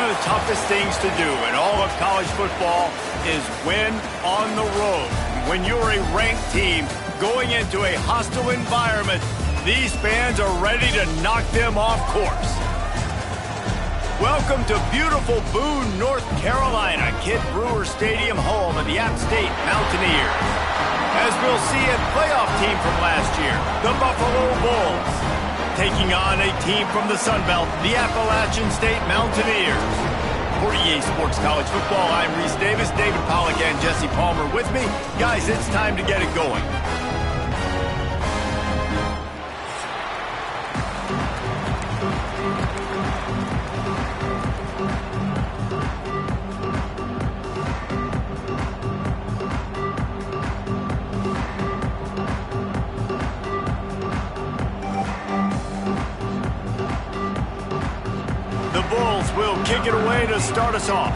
of the toughest things to do in all of college football is win on the road. When you're a ranked team going into a hostile environment, these fans are ready to knock them off course. Welcome to beautiful Boone, North Carolina, Kid Brewer Stadium, home of the App State Mountaineers. As we'll see, a playoff team from last year, the Buffalo Bulls, taking on a team from the Sun Belt, the Appalachian State Mountaineers. For EA Sports College Football, I'm Reese Davis, David Pollack, and Jesse Palmer with me. Guys, it's time to get it going. The Bulls will kick it away to start us off.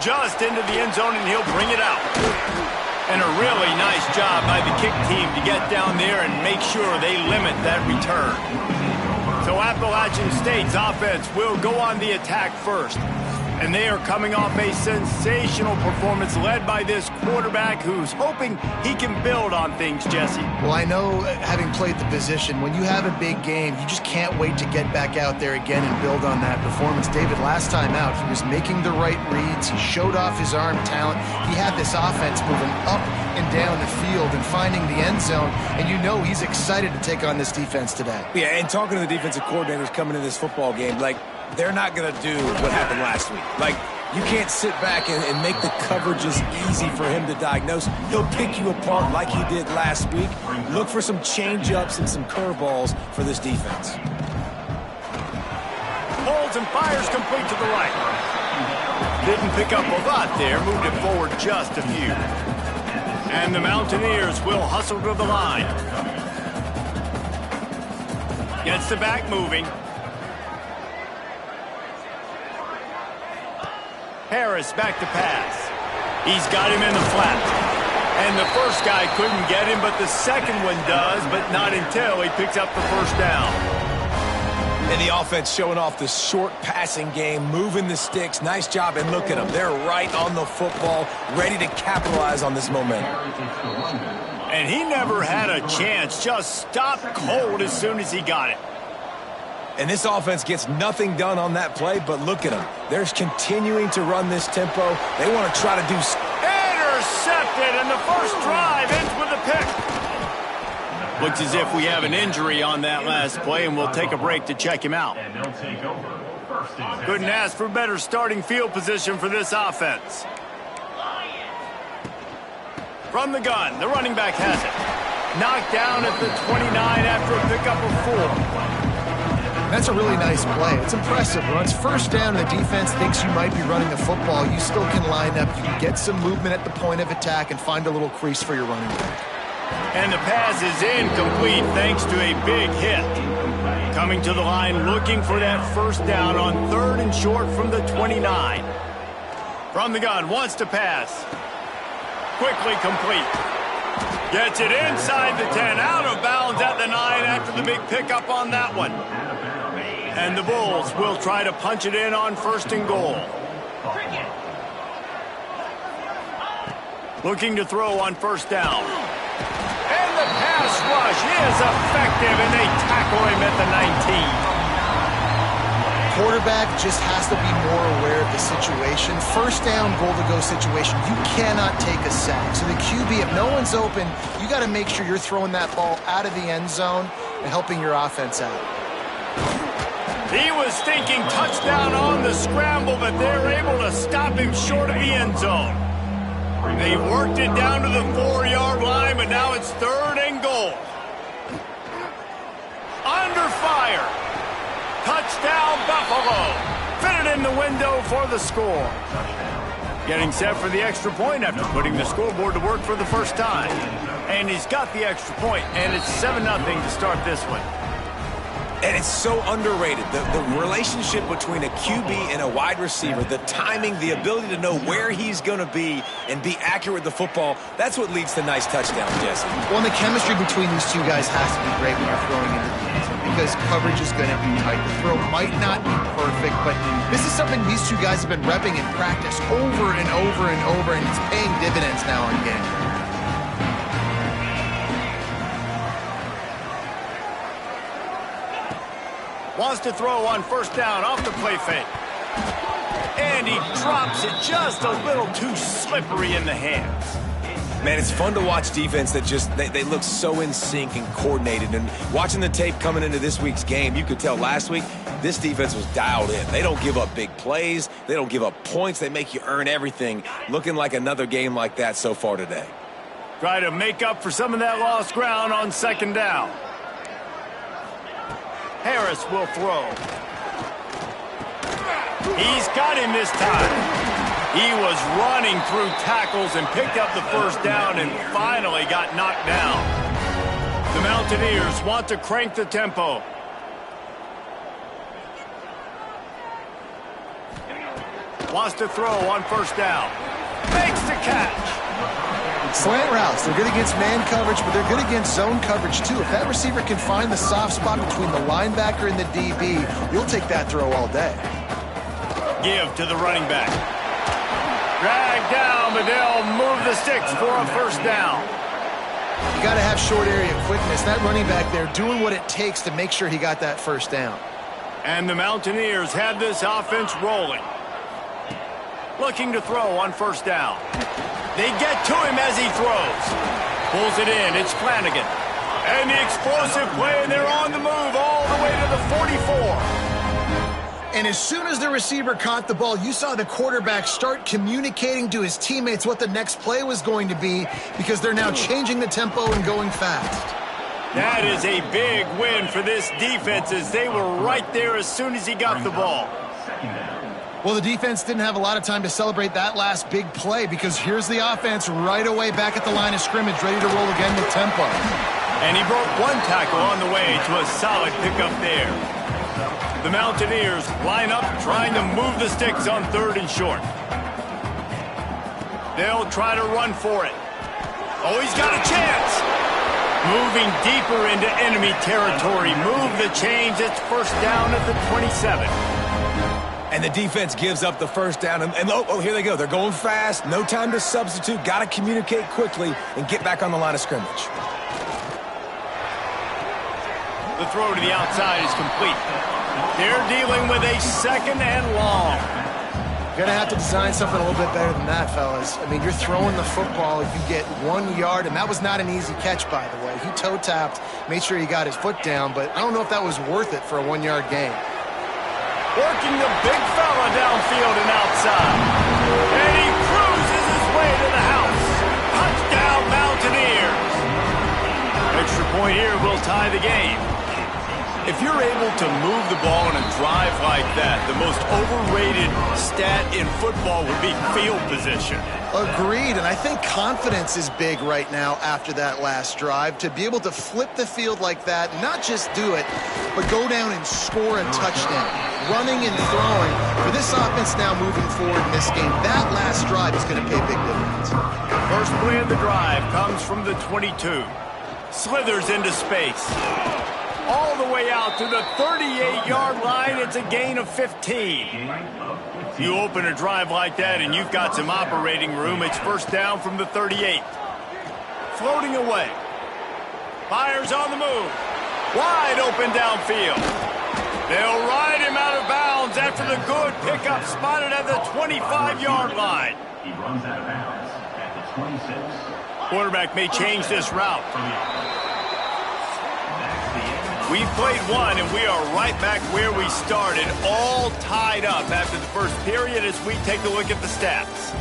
Just into the end zone, and he'll bring it out. And a really nice job by the kick team to get down there and make sure they limit that return. So Appalachian State's offense will go on the attack first. And they are coming off a sensational performance led by this quarterback who's hoping he can build on things, Jesse. Well, I know, having played the position, when you have a big game, you just can't wait to get back out there again and build on that performance. David, last time out, he was making the right reads. He showed off his arm talent. He had this offense moving up and down the field and finding the end zone. And you know he's excited to take on this defense today. Yeah, and talking to the defensive coordinators coming in this football game, like, they're not going to do what happened last week. Like, you can't sit back and make the coverages easy for him to diagnose. He'll pick you apart like he did last week. Look for some change-ups and some curveballs for this defense. Holds and fires complete to the right. Didn't pick up a lot there, moved it forward just a few. And the Mountaineers will hustle to the line. Gets the back moving. Harris back to pass. He's got him in the flat. And the first guy couldn't get him, but the second one does, but not until he picks up the first down. And the offense showing off the short passing game, moving the sticks. Nice job, and look at them. They're right on the football, ready to capitalize on this momentum. And he never had a chance, just stopped cold as soon as he got it. And this offense gets nothing done on that play, but look at them. They're continuing to run this tempo. They want to try to do... Intercepted, and the first drive ends with a pick. Looks as if we have an injury on that last play, and we'll take a break to check him out. Couldn't ask for better starting field position for this offense. From the gun, the running back has it. Knocked down at the 29 after a pickup of 4. That's a really nice play. It's impressive. When it's first down and the defense thinks you might be running the football, you still can line up. You can get some movement at the point of attack and find a little crease for your running back. And the pass is incomplete thanks to a big hit. Coming to the line looking for that first down on 3rd and short from the 29. From the gun, wants to pass. Quickly complete. Gets it inside the 10, out of bounds at the 9 after the big pickup on that one. And the Bulls will try to punch it in on 1st and goal. Looking to throw on 1st down. And the pass rush is effective, and they tackle him at the 19. Quarterback just has to be more aware of the situation. 1st down, goal-to-go situation. You cannot take a sack. So the QB, if no one's open, you got to make sure you're throwing that ball out of the end zone and helping your offense out. He was thinking touchdown on the scramble, but they're able to stop him short of the end zone. They've worked it down to the 4-yard line, but now it's 3rd and goal. Under fire. Touchdown, Buffalo. Fitted in the window for the score. Getting set for the extra point after putting the scoreboard to work for the first time. And he's got the extra point, and it's 7-0 to start this one. And it's so underrated. The relationship between a QB and a wide receiver, the timing, the ability to know where he's going to be and be accurate with the football, that's what leads to nice touchdowns, Jesse. Well, and the chemistry between these two guys has to be great when you're throwing into the end zone because coverage is going to be tight. The throw might not be perfect, but this is something these two guys have been repping in practice over and over and over, and it's paying dividends now in game. Wants to throw on first down off the play fake. And he drops it just a little too slippery in the hands. Man, it's fun to watch defense that just, they look so in sync and coordinated. And watching the tape coming into this week's game, you could tell last week, this defense was dialed in. They don't give up big plays. They don't give up points. They make you earn everything. Looking like another game like that so far today. Try to make up for some of that lost ground on second down. Harris will throw. He's got him this time. He was running through tackles and picked up the first down and finally got knocked down. The Mountaineers want to crank the tempo. Wants to throw on first down. Makes the catch. Slant routes, they're good against man coverage, but they're good against zone coverage too. If that receiver can find the soft spot between the linebacker and the DB, you'll take that throw all day. Give to the running back. Drag down, but they'll move the sticks for a first down. You got to have short area quickness. That running back there doing what it takes to make sure he got that first down. And the Mountaineers have this offense rolling. Looking to throw on first down. They get to him as he throws. Pulls it in. It's Flanagan. And the explosive play, and they're on the move all the way to the 44. And as soon as the receiver caught the ball, you saw the quarterback start communicating to his teammates what the next play was going to be because they're now changing the tempo and going fast. That is a big win for this defense as they were right there as soon as he got the ball. Well, the defense didn't have a lot of time to celebrate that last big play because here's the offense right away back at the line of scrimmage, ready to roll again with tempo. And he broke one tackle on the way to a solid pickup there. The Mountaineers line up trying to move the sticks on third and short. They'll try to run for it. Oh, he's got a chance. Moving deeper into enemy territory. Move the change. It's first down at the 27. And the defense gives up the first down. And oh, here they go. They're going fast. No time to substitute. Got to communicate quickly and get back on the line of scrimmage. The throw to the outside is complete. They're dealing with a second and long. You're going to have to design something a little bit better than that, fellas. I mean, you're throwing the football. You get 1 yard, and that was not an easy catch, by the way. He toe-tapped, made sure he got his foot down, but I don't know if that was worth it for a 1 yard gain. Working the big fella downfield and outside. And he cruises his way to the house. Touchdown, Mountaineers. Extra point here will tie the game. If you're able to move the ball on a drive like that, the most overrated stat in football would be field position. Agreed, and I think confidence is big right now after that last drive. To be able to flip the field like that, not just do it, but go down and score a touchdown. Running and throwing. For this offense now moving forward in this game, that last drive is going to pay big dividends. First play of the drive comes from the 22. Slithers into space. All the way out to the 38-yard line. It's a gain of 15. You open a drive like that and you've got some operating room. It's first down from the 38. Floating away. Fires on the move. Wide open downfield. They'll ride him out of bounds after the good pickup spotted at the 25-yard line. He runs out of bounds at the 26. Quarterback may change this route. We've played one, and we are right back where we started, all tied up after the first period as we take a look at the stats.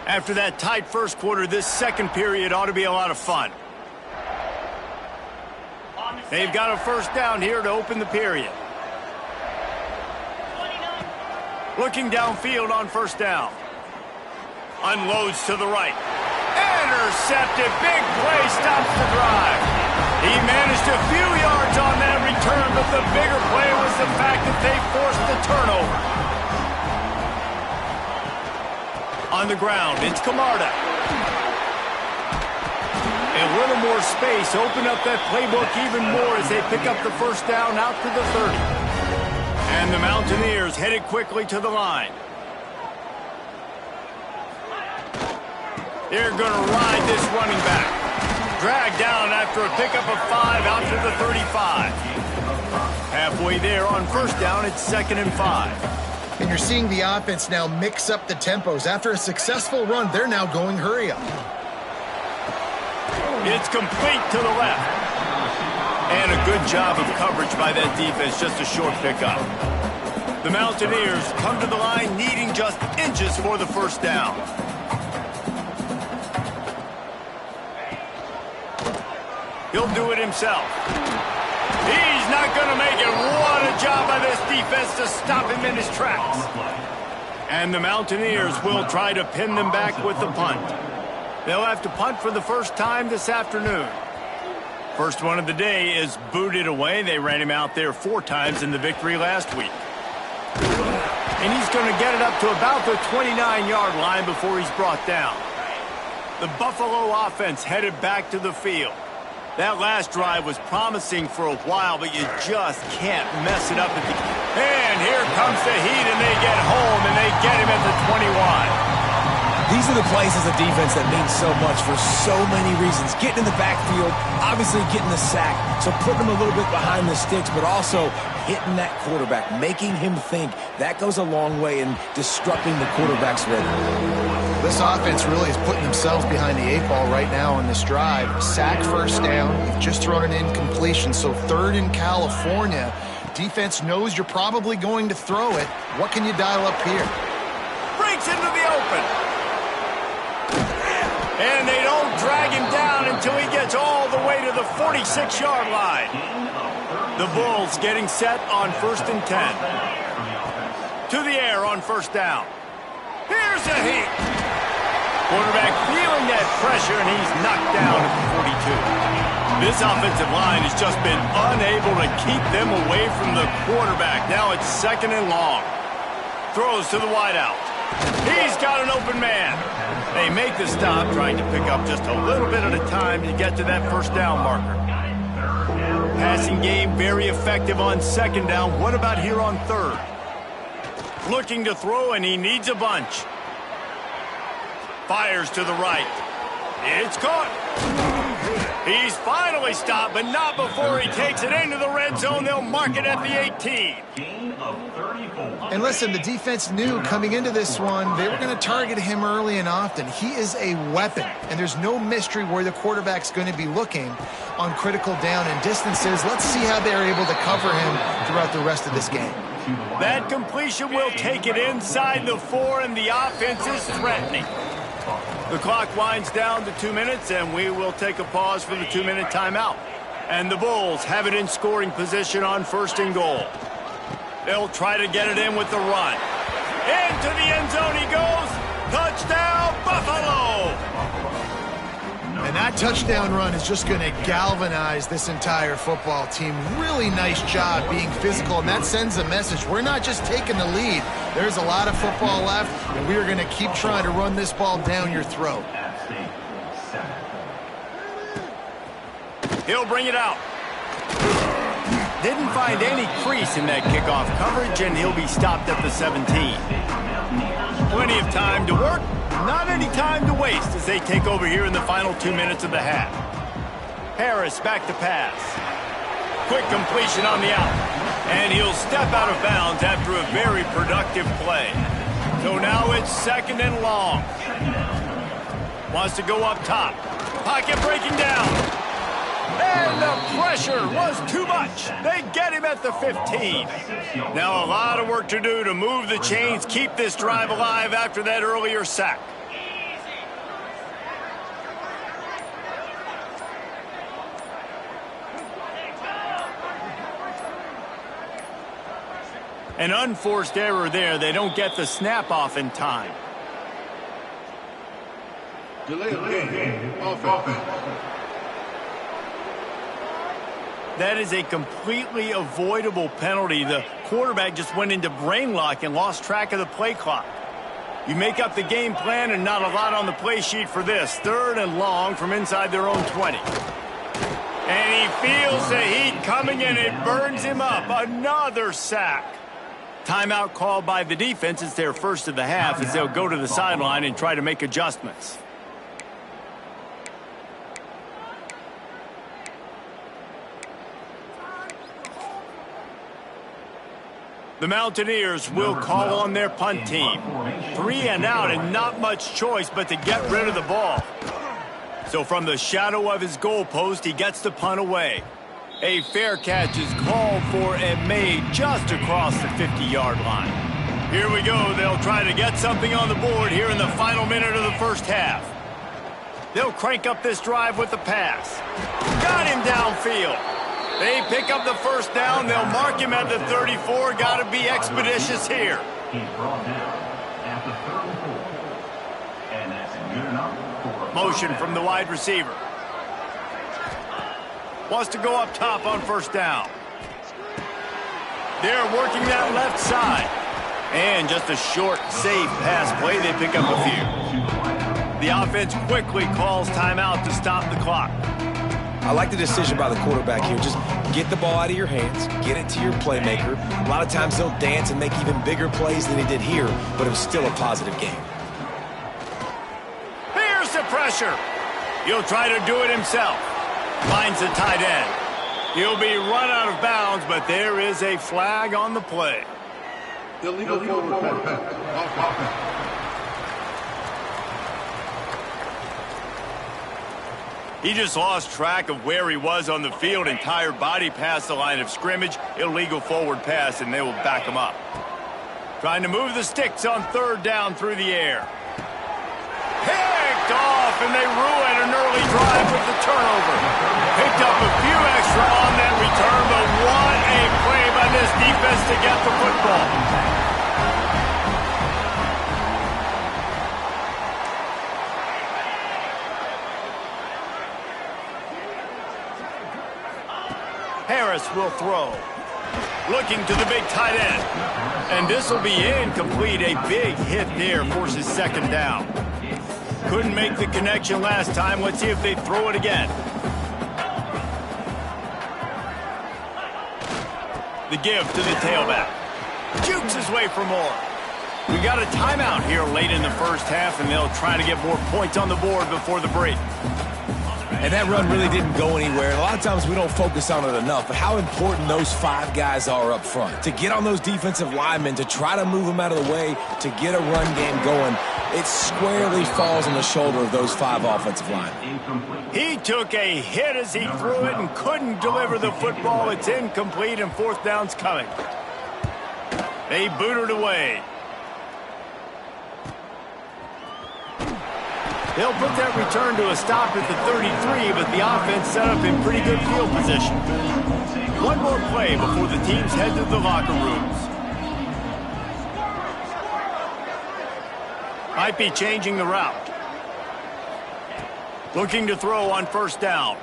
After that tight first quarter, this second period ought to be a lot of fun. They've got a first down here to open the period. Looking downfield on first down. Unloads to the right. Intercepted. Big play stops the drive. He managed a few yards on that return, but the bigger play was the fact that they forced the turnover. On the ground, it's Camarda. A little more space. Open up that playbook even more as they pick up the first down out to the 30. And the Mountaineers headed quickly to the line. They're going to ride this running back. Dragged down after a pickup of 5 out to the 35. Halfway there on first down, it's 2nd and 5. And you're seeing the offense now mix up the tempos. After a successful run, they're now going hurry up. It's complete to the left. And a good job of coverage by that defense, just a short pickup. The Mountaineers come to the line needing just inches for the first down. He'll do it himself. He's not going to make it. What a job by this defense to stop him in his tracks. And the Mountaineers will try to pin them back with the punt. They'll have to punt for the first time this afternoon. First one of the day is booted away. They ran him out there 4 times in the victory last week. And he's going to get it up to about the 29-yard line before he's brought down. The Buffalo offense headed back to the field. That last drive was promising for a while, but you just can't mess it up at the... And here comes the heat, and they get home, and they get him at the 21. These are the plays as a defense that mean so much for so many reasons. Getting in the backfield, obviously getting the sack, so putting him a little bit behind the sticks, but also hitting that quarterback, making him think. That goes a long way in disrupting the quarterback's rhythm. This offense really is putting themselves behind the 8 ball right now on this drive. Sack first down. You've just thrown an incompletion, so 3rd in California. Defense knows you're probably going to throw it. What can you dial up here? Breaks into the open. And they don't drag him down until he gets all the way to the 46-yard line. The Bulls getting set on 1st and 10. To the air on first down. Here's a heat. Quarterback feeling that pressure, and he's knocked down at the 42. This offensive line has just been unable to keep them away from the quarterback. Now it's 2nd and long. Throws to the wideout. He's got an open man. They make the stop, trying to pick up just a little bit at a time to get to that first down marker. Passing game very effective on 2nd down. What about here on 3rd? Looking to throw, and he needs a bunch. Fires to the right. It's caught. He's finally stopped, but not before he takes it into the red zone. They'll mark it at the 18. And listen, the defense knew coming into this one, they were going to target him early and often. He is a weapon, and there's no mystery where the quarterback's going to be looking on critical down and distances. Let's see how they're able to cover him throughout the rest of this game. That completion will take it inside the 4, and the offense is threatening. The clock winds down to 2 minutes, and we will take a pause for the 2-minute timeout. And the Bulls have it in scoring position on 1st and goal. They'll try to get it in with the run. Into the end zone he goes. Touchdown, Buffalo! And that touchdown run is just going to galvanize this entire football team. Really nice job being physical, and that sends a message. We're not just taking the lead. There's a lot of football left, and we are going to keep trying to run this ball down your throat. He'll bring it out. Didn't find any crease in that kickoff coverage, and he'll be stopped at the 17. Plenty of time to work. Not any time to waste as they take over here in the final 2 minutes of the half. Harris back to pass. Quick completion on the out. And he'll step out of bounds after a very productive play. So now it's 2nd and long. Wants to go up top. Pocket breaking down. And the pressure was too much. They get him at the 15. Now a lot of work to do to move the chains, keep this drive alive after that earlier sack. An unforced error there. They don't get the snap off in time. Delay of game. Offense. That is a completely avoidable penalty. The quarterback just went into brain lock and lost track of the play clock. You make up the game plan and not a lot on the play sheet for this. 3rd and long from inside their own 20. And he feels the heat coming and it burns him up. Another sack. Timeout called by the defense. It's their first of the half as they'll go to the sideline and try to make adjustments. The Mountaineers will call on their punt team. 3 and out and not much choice but to get rid of the ball. So from the shadow of his goalpost, he gets the punt away. A fair catch is called for and made just across the 50-yard line. Here we go. They'll try to get something on the board here in the final minute of the first half. They'll crank up this drive with the pass. Got him downfield. They pick up the first down. They'll mark him at the 34. Got to be expeditious here. He's brought down at the 34. And that's good enough for a Motion from the wide receiver. Wants to go up top on first down. They're working that left side. And just a short, safe pass play. They pick up a few. The offense quickly calls timeout to stop the clock. I like the decision by the quarterback here. Just get the ball out of your hands, get it to your playmaker. A lot of times they'll dance and make even bigger plays than he did here, but it was still a positive game. Here's the pressure. He'll try to do it himself. Finds the tight end. He'll be run out of bounds, but there is a flag on the play. Illegal forward pass. Offense. He just lost track of where he was on the field. Entire body past the line of scrimmage. Illegal forward pass, and they will back him up. Trying to move the sticks on 3rd down through the air. Picked off, and they ruin an early drive with the turnover. Picked up a few extra on that return, but what a play by this defense to get the football. Harris will throw. Looking to the big tight end. And this will be incomplete. A big hit there forces 2nd down. Couldn't make the connection last time. Let's see if they throw it again. The give to the tailback. Jukes his way for more. We got a timeout here late in the first half, and they'll try to get more points on the board before the break. And that run really didn't go anywhere. And a lot of times we don't focus on it enough, but how important those 5 guys are up front. To get on those defensive linemen, to try to move them out of the way, to get a run game going, it squarely falls on the shoulder of those 5 offensive linemen. He took a hit as he threw it and couldn't deliver the football. It's incomplete, and 4th down's coming. They boot it away. They'll put that return to a stop at the 33, but the offense set up in pretty good field position. One more play before the teams head to the locker rooms. Might be changing the route. Looking to throw on 1st down.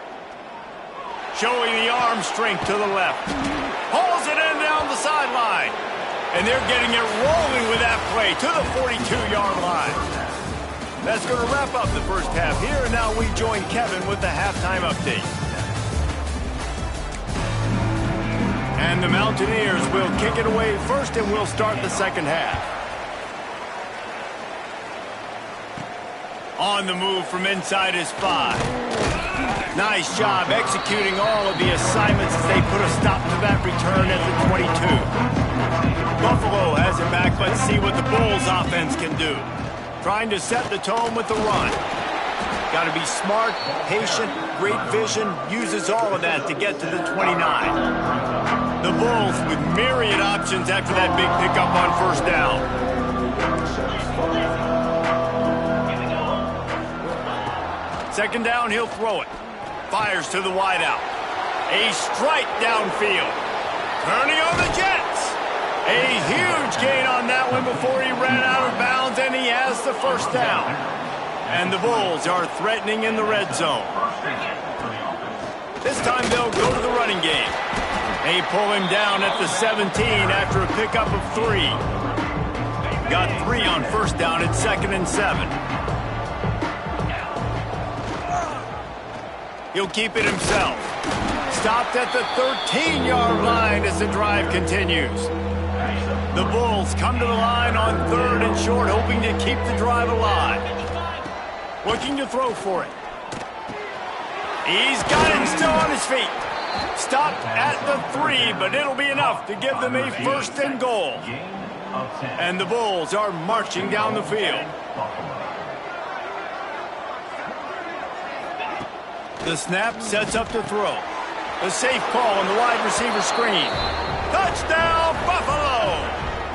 Showing the arm strength to the left. Hauls it in down the sideline. And they're getting it rolling with that play to the 42-yard line. That's going to wrap up the first half here, and now we join Kevin with the halftime update. And the Mountaineers will kick it away first, and we'll start the second half. On the move from inside his 5. Nice job executing all of the assignments as they put a stop to that return at the 22. Buffalo has it back. Let's see what the Bulls offense can do. Trying to set the tone with the run. Got to be smart, patient, great vision, uses all of that to get to the 29. The Bulls with myriad options after that big pickup on 1st down. Second down, he'll throw it. Fires to the wideout. A strike downfield. Turning on the Jets. A huge gain on that one before he ran out of bounds, and he has the 1st down. And the Bulls are threatening in the red zone. This time they'll go to the running game. They pull him down at the 17 after a pickup of 3. Got 3 on first down at 2nd and 7. He'll keep it himself. Stopped at the 13-yard line as the drive continues. The Bulls come to the line on 3rd and short, hoping to keep the drive alive. Looking to throw for it. He's got it still on his feet. Stopped at the 3, but it'll be enough to give them a 1st and goal. And the Bulls are marching down the field. The snap sets up to throw. A safe call on the wide receiver screen. Touchdown, Buffalo!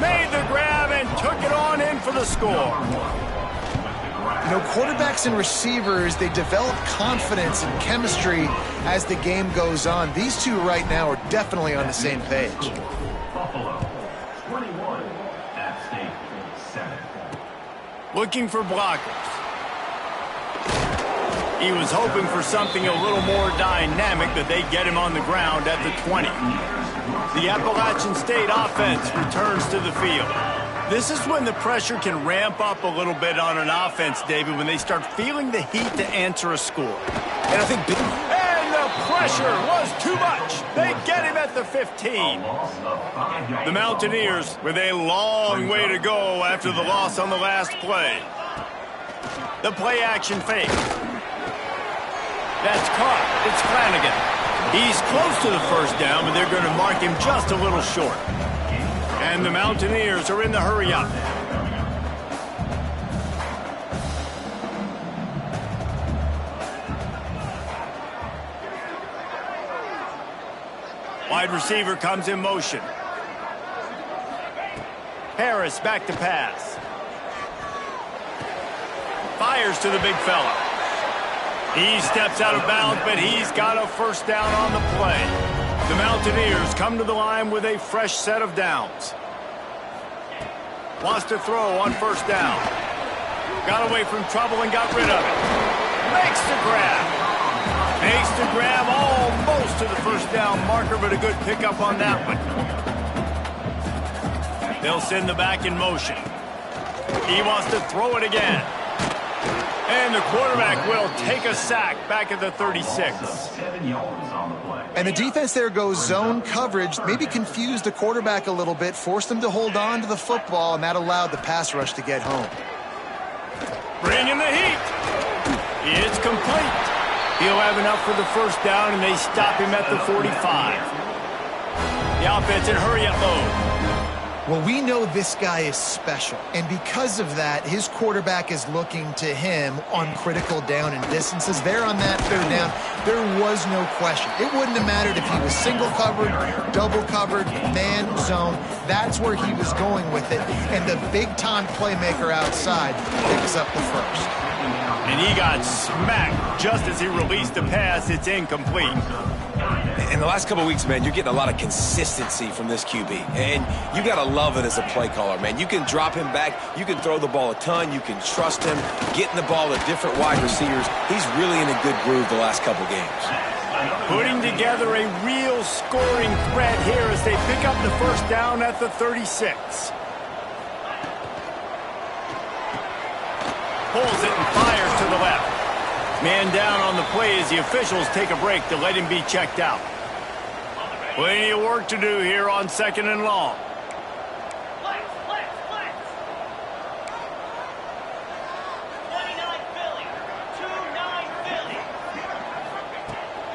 Made the grab and took it on in for the score. You know, quarterbacks and receivers, they develop confidence and chemistry as the game goes on. These two right now are definitely on the same page. Buffalo, 21 at stake, 7. Looking for blockers. He was hoping for something a little more dynamic, that they get him on the ground at the 20. The Appalachian State offense returns to the field. This is when the pressure can ramp up a little bit on an offense, David, when they start feeling the heat to answer a score. And I think... And the pressure was too much. They get him at the 15. The Mountaineers with a long way to go after the loss on the last play. The play-action fake. That's caught. It's Flanagan. He's close to the first down, but they're going to mark him just a little short. And the Mountaineers are in the hurry-up. Wide receiver comes in motion. Harris back to pass. Fires to the big fella. He steps out of bounds, but he's got a first down on the play. The Mountaineers come to the line with a fresh set of downs. Wants to throw on first down. Got away from trouble and got rid of it. Makes the grab. Makes the grab almost to the first down marker, but a good pickup on that one. They'll send the back in motion. He wants to throw it again. And the quarterback will take a sack back at the 36. And the defense there goes zone coverage, maybe confused the quarterback a little bit, forced him to hold on to the football, and that allowed the pass rush to get home. Bring in the heat. It's complete. He'll have enough for the first down, and they stop him at the 45. The offense in hurry-up mode. Well, we know this guy is special, and because of that, his quarterback is looking to him on critical down and distances. There on that 3rd down, there was no question. It wouldn't have mattered if he was single covered, double covered, man zone. That's where he was going with it, and the big-time playmaker outside picks up the first. And he got smacked just as he released the pass. It's incomplete. In the last couple of weeks, man, you're getting a lot of consistency from this QB. And you got to love it as a play caller, man. You can drop him back. You can throw the ball a ton. You can trust him, getting the ball to different wide receivers. He's really in a good groove the last couple games. Putting together a real scoring threat here as they pick up the first down at the 36. Pulls it and fires to the left. Man down on the play as the officials take a break to let him be checked out. Plenty of work to do here on 2nd and long.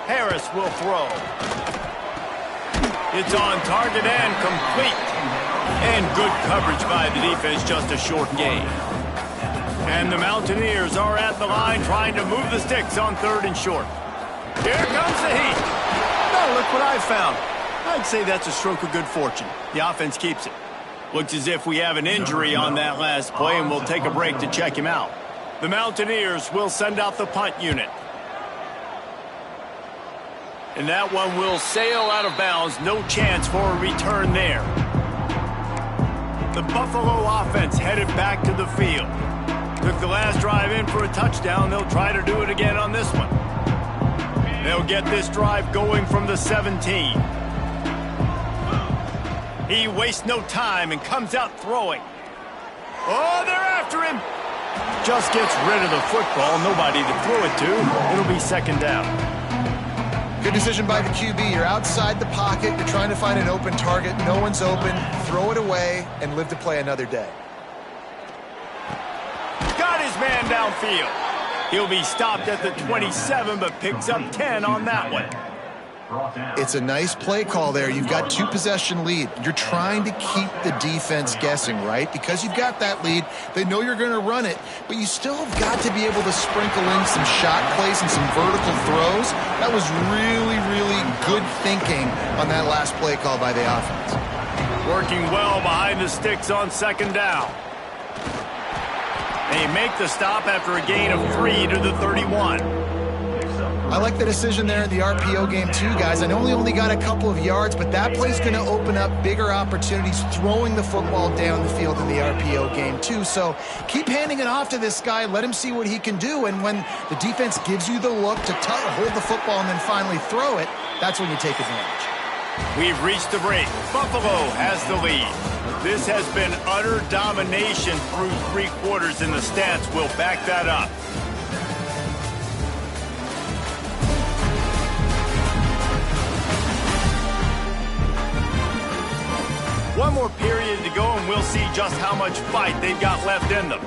Harris will throw. It's on target and complete. And good coverage by the defense, just a short gain. And the Mountaineers are at the line trying to move the sticks on 3rd and short. Here comes the heat. Oh, look what I found. I'd say that's a stroke of good fortune. The offense keeps it. Looks as if we have an injury on that last play, and we'll take a break to check him out. The Mountaineers will send out the punt unit. And that one will sail out of bounds. No chance for a return there. The Buffalo offense headed back to the field. Took the last drive in for a touchdown. They'll try to do it again on this one. They'll get this drive going from the 17. He wastes no time and comes out throwing. Oh, they're after him. Just gets rid of the football. Nobody to throw it to. It'll be second down. Good decision by the QB. You're outside the pocket. You're trying to find an open target. No one's open. Throw it away and live to play another day. Got his man downfield. He'll be stopped at the 27, but picks up 10 on that one. It's a nice play call there. You've got 2-possession lead. You're trying to keep the defense guessing, right? Because you've got that lead, they know you're going to run it, but you still have got to be able to sprinkle in some shot plays and some vertical throws. That was really, really good thinking on that last play call by the offense. Working well behind the sticks on second down. They make the stop after a gain of 3 to the 31. I like the decision there in the RPO game too, guys. I know he only got a couple of yards, but that play's going to open up bigger opportunities throwing the football down the field in the RPO game too. So keep handing it off to this guy. Let him see what he can do. And when the defense gives you the look to hold the football and then finally throw it, that's when you take advantage. We've reached the break. Buffalo has the lead. This has been utter domination through 3 quarters, and the stats will back that up. One more period to go, and we'll see just how much fight they've got left in them.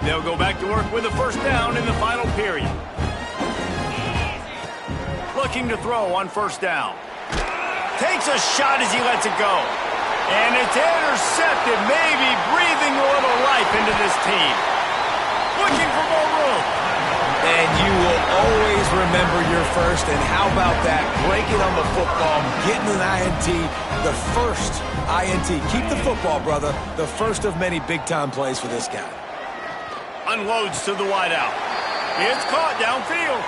They'll go back to work with a first down in the final period. Looking to throw on first down. Takes a shot as he lets it go. And it's intercepted, maybe breathing a little life into this team. Looking for more room. And you will always remember your first. And how about that? Breaking on the football, getting an INT, the first INT. Keep the football, brother. The first of many big-time plays for this guy. Unloads to the wideout. It's caught downfield.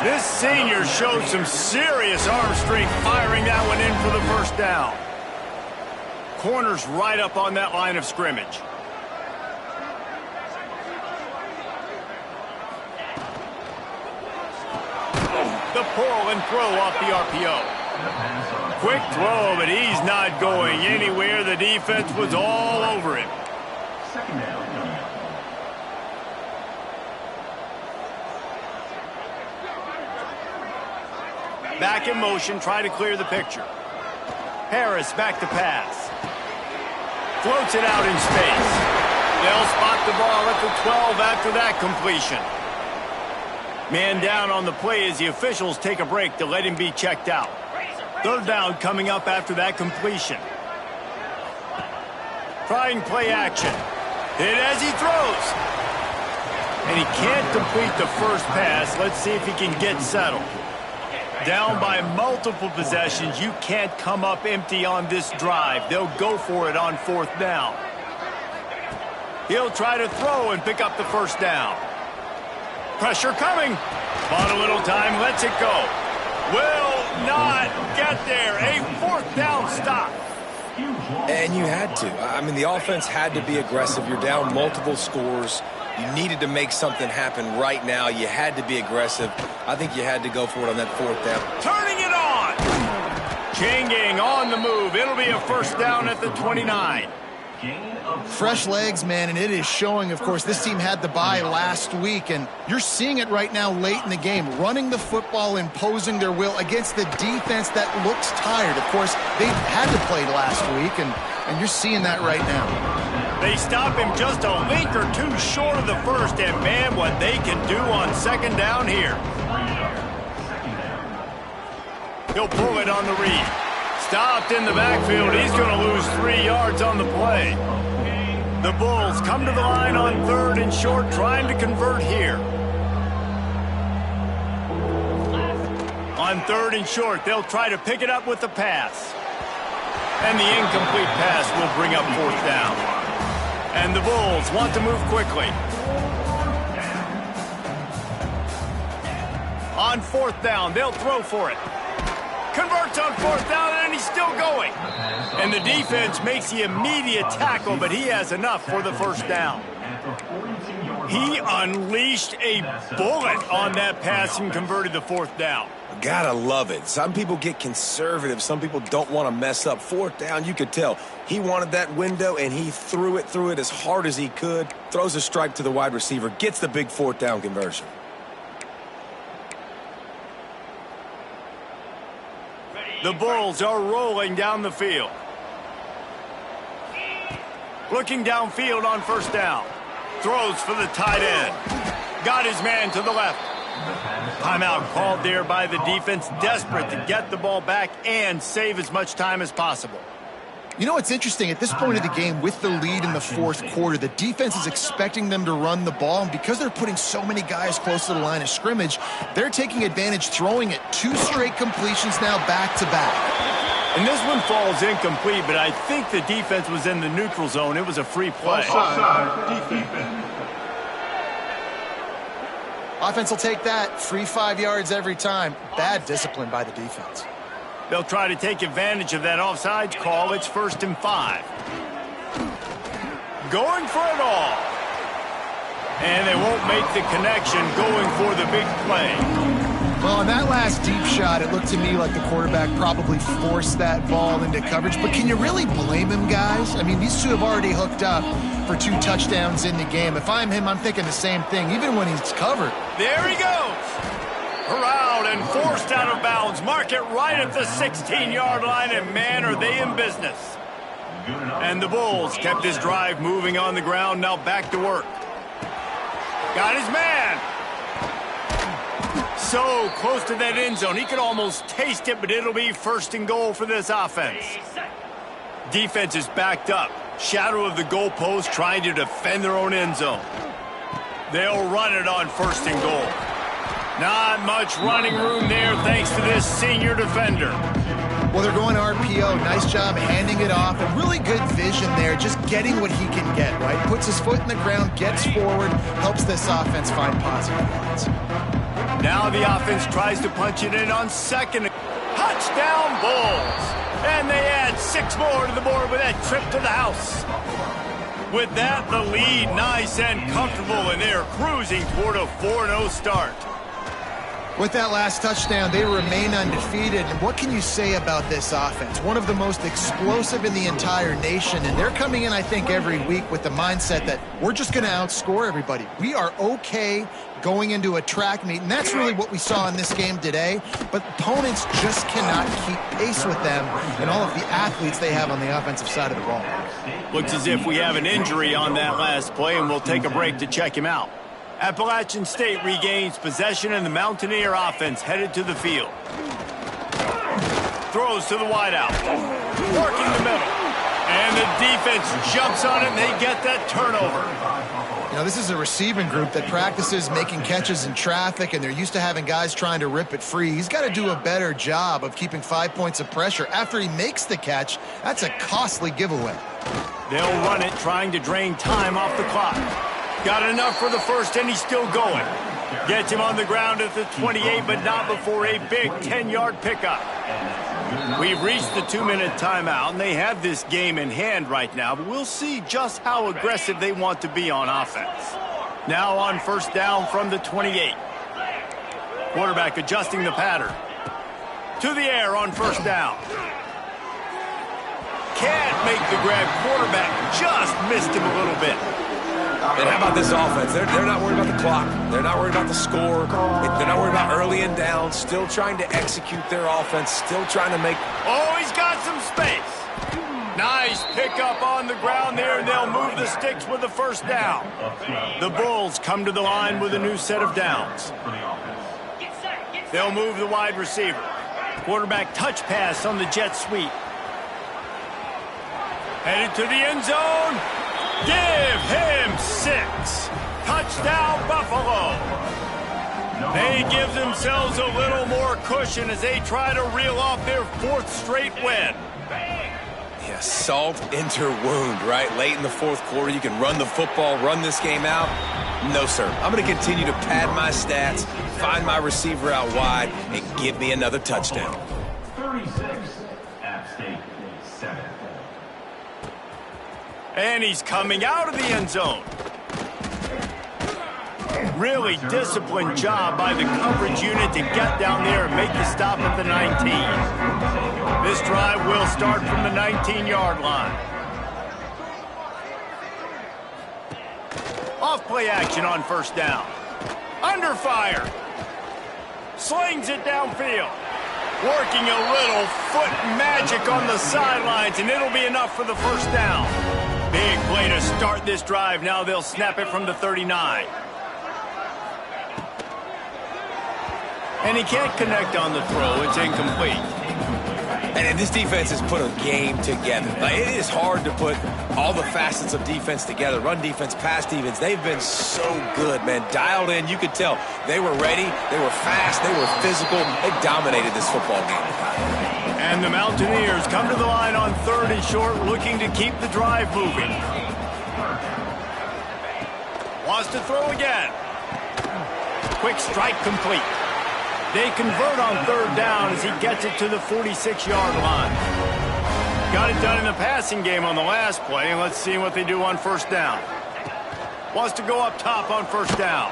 This senior showed some serious arm strength firing that one in for the first down. Corner's right up on that line of scrimmage. The pull and throw off the RPO. Quick throw, but he's not going anywhere. The defense was all over him. Second down. Back in motion, try to clear the picture. Harris back to pass. Floats it out in space. They'll spot the ball at the 12 after that completion. Man down on the play as the officials take a break to let him be checked out. Third down coming up after that completion. Trying play action. Hit as he throws. And he can't complete the first pass. Let's see if he can get settled. Down by multiple possessions, you can't come up empty on this drive. They'll go for it on fourth down. He'll try to throw and pick up the first down. Pressure coming. Bought a little time, lets it go. Will not get there. A fourth down stop. And you had to. I mean, the offense had to be aggressive. You're down multiple scores. You needed to make something happen right now. You had to be aggressive. I think you had to go for it on that fourth down. Turning it on. Chain gang on the move. It'll be a first down at the 29. Fresh legs, man, and it is showing, of course, this team had the bye last week, and you're seeing it right now late in the game, running the football, imposing their will against the defense that looks tired. Of course, they had to play last week, and you're seeing that right now. They stop him just a link or two short of the first, and man, what they can do on second down here. He'll pull it on the read. Stopped in the backfield. He's going to lose 3 yards on the play. The Bulls come to the line on third and short, trying to convert here. On third and short, they'll try to pick it up with the pass. And the incomplete pass will bring up fourth down. And the Bulls want to move quickly. On fourth down, they'll throw for it. Converts on fourth down, and he's still going. And the defense makes the immediate tackle, but he has enough for the first down. He unleashed a bullet on that pass and converted the fourth down. Gotta love it. Some people get conservative. Some people don't want to mess up. Fourth down, you could tell. He wanted that window, and he threw it as hard as he could. Throws a strike to the wide receiver. Gets the big fourth down conversion. The Bulls are rolling down the field. Looking downfield on first down. Throws for the tight end. Got his man to the left. Timeout called there by the defense, desperate to get the ball back and save as much time as possible. You know what's interesting? At this point of the game, with the lead in the fourth quarter, the defense is expecting them to run the ball, and because they're putting so many guys close to the line of scrimmage, they're taking advantage, throwing it 2 straight completions now back-to-back. And this one falls incomplete, but I think the defense was in the neutral zone. It was a free play. Offside. Defense. Offense will take that. Free 5 yards every time. Bad discipline by the defense. They'll try to take advantage of that offsides call. It's 1st and 5. Going for it all. And they won't make the connection, going for the big play. Well, on that last deep shot, it looked to me like the quarterback probably forced that ball into coverage. But can you really blame him, guys? I mean, these two have already hooked up for 2 touchdowns in the game. If I'm him, I'm thinking the same thing, even when he's covered. There he goes. Corralled and forced out of bounds. Mark it right at the 16-yard line, and man, are they in business. And the Bulls kept this drive moving on the ground, now back to work. Got his man. So close to that end zone. He could almost taste it, but it'll be 1st and goal for this offense. Defense is backed up. Shadow of the goalpost, trying to defend their own end zone. They'll run it on 1st and goal. Not much running room there thanks to this senior defender. Well, they're going RPO. Nice job handing it off. And really good vision there, just getting what he can get, right? Puts his foot in the ground, gets forward, helps this offense find positive yards. Now the offense tries to punch it in on 2nd. Touchdown Bulls. And they add 6 more to the board with that trip to the house. With that, the lead nice and comfortable, and they're cruising toward a 4-0 start. With that last touchdown, they remain undefeated. And what can you say about this offense? One of the most explosive in the entire nation. And they're coming in, I think, every week with the mindset that we're just going to outscore everybody. We are okay going into a track meet. And that's really what we saw in this game today. But opponents just cannot keep pace with them and all of the athletes they have on the offensive side of the ball. Looks as if we have an injury on that last play, and we'll take a break to check him out. Appalachian State regains possession, and the Mountaineer offense headed to the field. Throws to the wideout. Working the middle. And the defense jumps on it, and they get that turnover. You know, this is a receiving group that practices making catches in traffic, and they're used to having guys trying to rip it free. He's got to do a better job of keeping 5 points of pressure. After he makes the catch, that's a costly giveaway. They'll run it, trying to drain time off the clock. Got enough for the first, and he's still going. Gets him on the ground at the 28, but not before a big 10-yard pickup. We've reached the 2-minute timeout, and they have this game in hand right now, but we'll see just how aggressive they want to be on offense. Now on 1st down from the 28. Quarterback adjusting the pattern. To the air on 1st down. Can't make the grab. Quarterback just missed him a little bit. And how about this offense? They're not worried about the clock. They're not worried about the score. They're not worried about early and down. Still trying to execute their offense. Still trying to make... Oh, he's got some space. Nice pickup on the ground there, and they'll move the sticks with the 1st down. The Bulls come to the line with a new set of downs. They'll move the wide receiver. Quarterback touch pass on the jet sweep. Headed to the end zone. Give him 6. Touchdown, Buffalo. They give themselves a little more cushion as they try to reel off their 4th straight win. Yeah, salt into wound, right? Late in the 4th quarter, you can run the football, run this game out. No, sir. I'm going to continue to pad my stats, find my receiver out wide, and give me another touchdown. 36, App State 7. And he's coming out of the end zone. Really disciplined job by the coverage unit to get down there and make the stop at the 19. This drive will start from the 19-yard line. Off play action on first down. Under fire. Slings it downfield. Working a little foot magic on the sidelines, and it'll be enough for the first down. Big play to start this drive. Now they'll snap it from the 39. And he can't connect on the throw. It's incomplete. And this defense has put a game together. Like, it is hard to put all the facets of defense together. Run defense, pass defense. They've been so good, man. Dialed in. You could tell they were ready. They were fast. They were physical. They dominated this football game. And the Mountaineers come to the line on third and short, looking to keep the drive moving. Wants to throw again. Quick strike complete. They convert on third down as he gets it to the 46-yard line. Got it done in the passing game on the last play, and let's see what they do on first down. Wants to go up top on first down.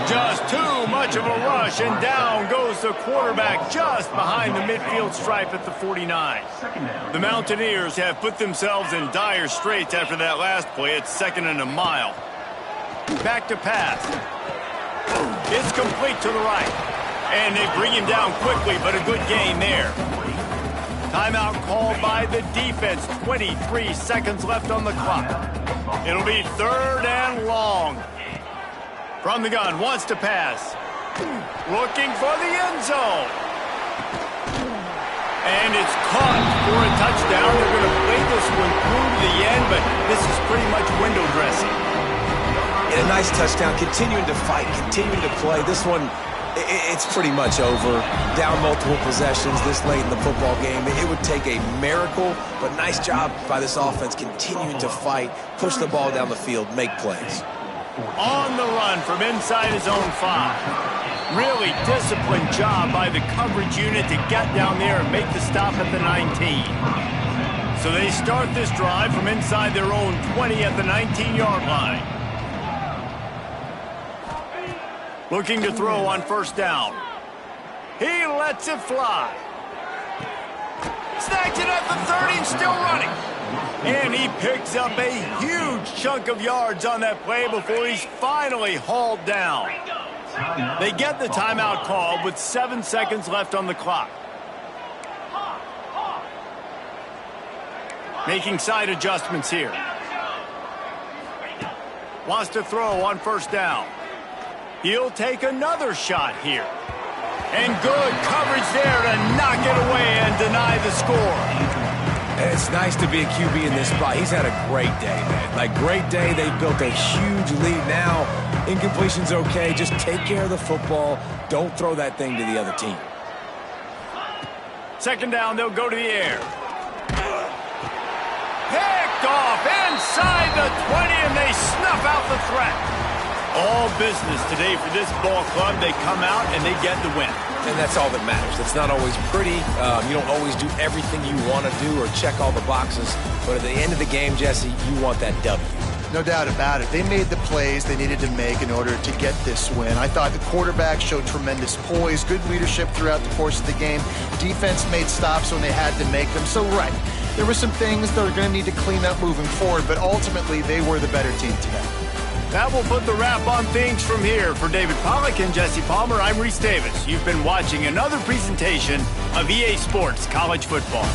Just too much of a rush, and down goes the quarterback just behind the midfield stripe at the 49. The Mountaineers have put themselves in dire straits after that last play. It's 2nd and a mile. Back to pass. It's complete to the right. And they bring him down quickly, but a good gain there. Timeout called by the defense. 23 seconds left on the clock. It'll be 3rd and long. From the gun, wants to pass. Looking for the end zone. And it's caught for a touchdown. They're going to play this one through to the end, but this is pretty much window dressing. And a nice touchdown, continuing to fight, continuing to play. This one, it's pretty much over. Down multiple possessions this late in the football game. It would take a miracle, but nice job by this offense continuing to fight, push the ball down the field, make plays. On the run from inside his own 5. Really disciplined job by the coverage unit to get down there and make the stop at the 19. So they start this drive from inside their own 20 at the 19-yard line. Looking to throw on first down. He lets it fly. Snags it at the 30 and still running. And he picks up a huge chunk of yards on that play before he's finally hauled down. They get the timeout called with 7 seconds left on the clock. Making side adjustments here. Wants to throw on first down. He'll take another shot here. And good coverage there to knock it away and deny the score. And it's nice to be a QB in this spot. He's had a great day, man. Like, great day. They built a huge lead now. Incompletion's okay. Just take care of the football. Don't throw that thing to the other team. 2nd down, they'll go to the air. Picked off inside the 20, and they snuff out the threat. All business today for this ball club. They come out and they get the win. And that's all that matters. It's not always pretty. You don't always do everything you want to do or check all the boxes. But at the end of the game, Jesse, you want that W. No doubt about it. They made the plays they needed to make in order to get this win. I thought the quarterback showed tremendous poise, good leadership throughout the course of the game. Defense made stops when they had to make them. So, right, there were some things that are going to need to clean up moving forward, but ultimately they were the better team today. That will put the wrap on things from here. For David Pollack and Jesse Palmer, I'm Reese Davis. You've been watching another presentation of EA Sports College Football.